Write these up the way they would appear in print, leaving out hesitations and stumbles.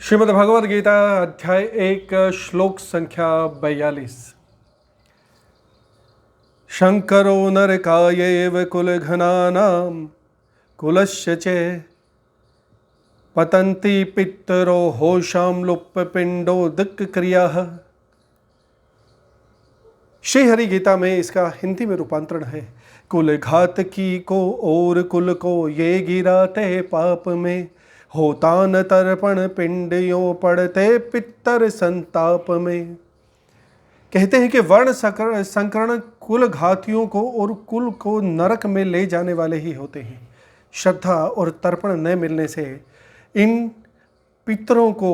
श्रीमद् भगवद गीता अध्याय 1 श्लोक संख्या 42। शंकरो नरकायैव कुलघनानां कुलस्य च पतन्ति पितरो होशां लुप्तपिंडोदक क्रियाः। श्री हरि गीता में इसका हिंदी में रूपांतरण है, कुल घातकी को और कुल को ये गिराते पाप में, होता न तर्पण पिंडियों पड़ते पितर संताप में। कहते हैं कि वर्ण संकरण कुल घातियों को और कुल को नरक में ले जाने वाले ही होते हैं। श्रद्धा और तर्पण न मिलने से इन पितरों को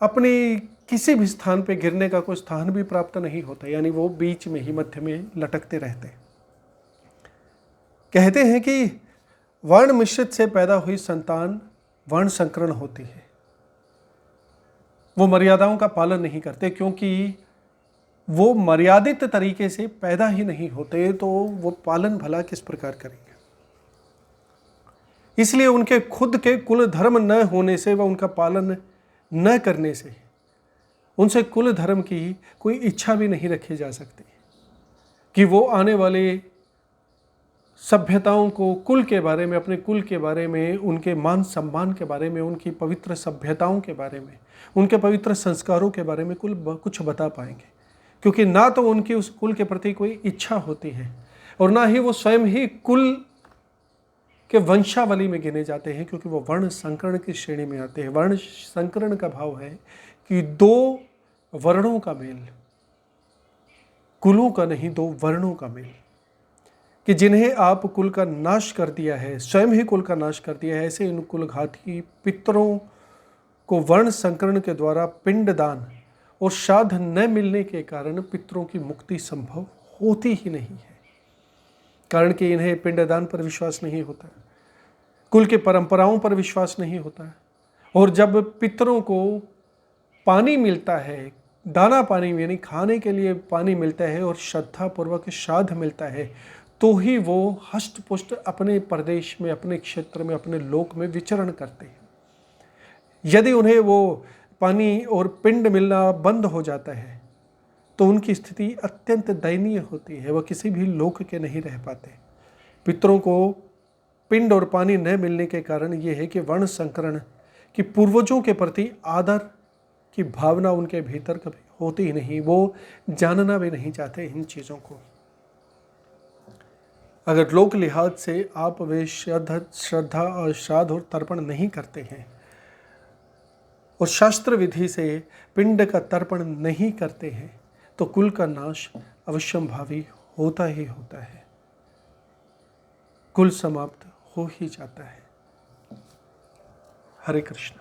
अपनी किसी भी स्थान पे गिरने का कोई स्थान भी प्राप्त नहीं होता, यानी वो बीच में ही मध्य में लटकते रहते। कहते हैं कि वर्ण मिश्रित से पैदा हुई संतान वर्ण संकरण होती है। वो मर्यादाओं का पालन नहीं करते, क्योंकि वो मर्यादित तरीके से पैदा ही नहीं होते, तो वो पालन भला किस प्रकार करेंगे। इसलिए उनके खुद के कुल धर्म न होने से व उनका पालन न करने से उनसे कुल धर्म की कोई इच्छा भी नहीं रखी जा सकती कि वो आने वाले सभ्यताओं को कुल के बारे में, अपने कुल के बारे में, उनके मान सम्मान के बारे में, उनकी पवित्र सभ्यताओं के बारे में, उनके पवित्र संस्कारों के बारे में कुछ बता पाएंगे, क्योंकि ना तो उनकी उस कुल के प्रति कोई इच्छा होती है और ना ही वो स्वयं ही कुल के वंशावली में गिने जाते हैं, क्योंकि वो वर्ण संकरण की श्रेणी में आते हैं। वर्ण संकरण का भाव है कि दो वर्णों का मेल, कुलों का नहीं, दो वर्णों का मेल, कि जिन्हें आप कुल का नाश कर दिया है, स्वयं ही कुल का नाश कर दिया है, ऐसे इन कुलघाती पितरों को वर्ण संकरण के द्वारा पिंडदान और श्राद्ध न मिलने के कारण पितरों की मुक्ति संभव होती ही नहीं है। कारण कि इन्हें पिंडदान पर विश्वास नहीं होता, कुल के परंपराओं पर विश्वास नहीं होता। और जब पितरों को पानी मिलता है, दाना पानी यानी खाने के लिए पानी मिलता है और श्रद्धापूर्वक श्राद्ध मिलता है, तो ही वो हष्ट पुष्ट अपने प्रदेश में, अपने क्षेत्र में, अपने लोक में विचरण करते हैं। यदि उन्हें वो पानी और पिंड मिलना बंद हो जाता है तो उनकी स्थिति अत्यंत दयनीय होती है, वह किसी भी लोक के नहीं रह पाते। पितरों को पिंड और पानी न मिलने के कारण ये है कि वर्ण संकरण की पूर्वजों के प्रति आदर की भावना उनके भीतर कभी होती ही नहीं, वो जानना भी नहीं चाहते इन चीज़ों को। अगर लोक लिहाज से आप वे श्रद्धा और श्राद्ध और तर्पण नहीं करते हैं और शास्त्र विधि से पिंड का तर्पण नहीं करते हैं, तो कुल का नाश अवश्यंभावी होता ही होता है, कुल समाप्त हो ही जाता है। हरे कृष्ण।